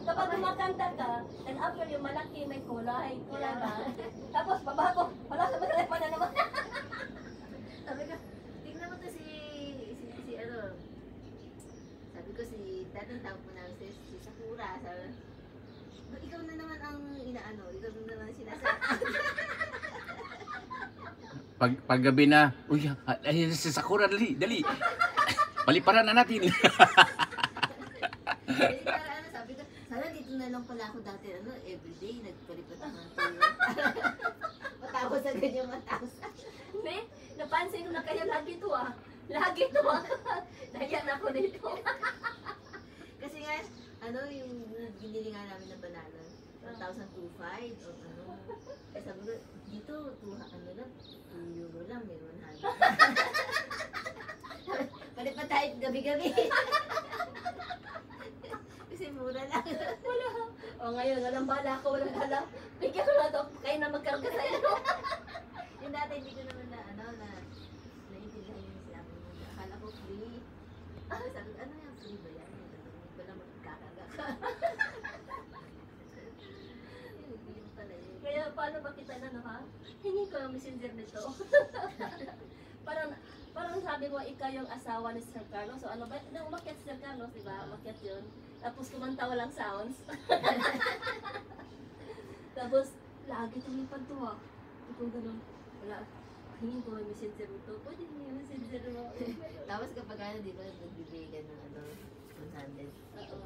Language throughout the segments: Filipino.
Kapag kumakanta ka, and after yung malaki may kulay ba? Tapos babago, wala sa telepono na naman. Sabi ko, tingnan mo to si ano, sabi ko si, datang tawag mo namin si Sakura, sabi, ikaw na naman ang inaano, ikaw na naman sinasabi. Paggabi na, uy, ay, si Sakura, dali. Paliparan na natin. Kasi para ano, sabi ko, sana dito na lang pala ako dati, ano, everyday, nagpalipat ako ng tuyo. Matapos sa ganyan matapos. Hindi, napansin ko na kayo lagi to ah. Lagi to ah. Dayan ako dito. Kasi nga, ano, yung binili nga namin ng banana, 1,205 o ano. Kaya sabi ko, dito, ano lang, €2 lang, may 100. Palit pa tayo gabi-gabi. Kasi mura lang. Wala. O ngayon, walang bala ko, walang bala. Bigyan ko na to, kayo na magkarga sa iyo. Yung dati, hindi ko naman na, ano, naintindihan yung Islam. Akala ko free. Sabi ko, ano yung free ba yan? Hindi ko lang magkakarga ka. Yun pala yun. Kaya paano ba kita na, no, ha? Hingi ko yung messenger nito. Parang sabi mo, ikaw yung asawa ni Sir Carlos. So ano ba? Umakyat si Sir Carlos, di ba? Umakyat yun. Tapos kumanta walang sounds. Tapos, lagi tumipad to ha. Kung ganun, wala. Hingin ko yung messenger mo to. Pwede mo yung messenger mo. Tapos kapag ano, di ba, nagbibigay ka ng ano, 100. Oo.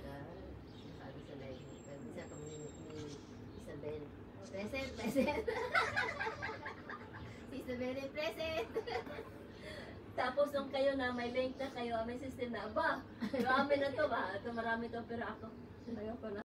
Sabi sa live mo. Pag isa kang ni Isabel. Present. Si Isabel ay present. Tapos nung kayo na may link na kayo, may system na, ba, marami na to ba? Ito marami to, pero ako, ayoko na.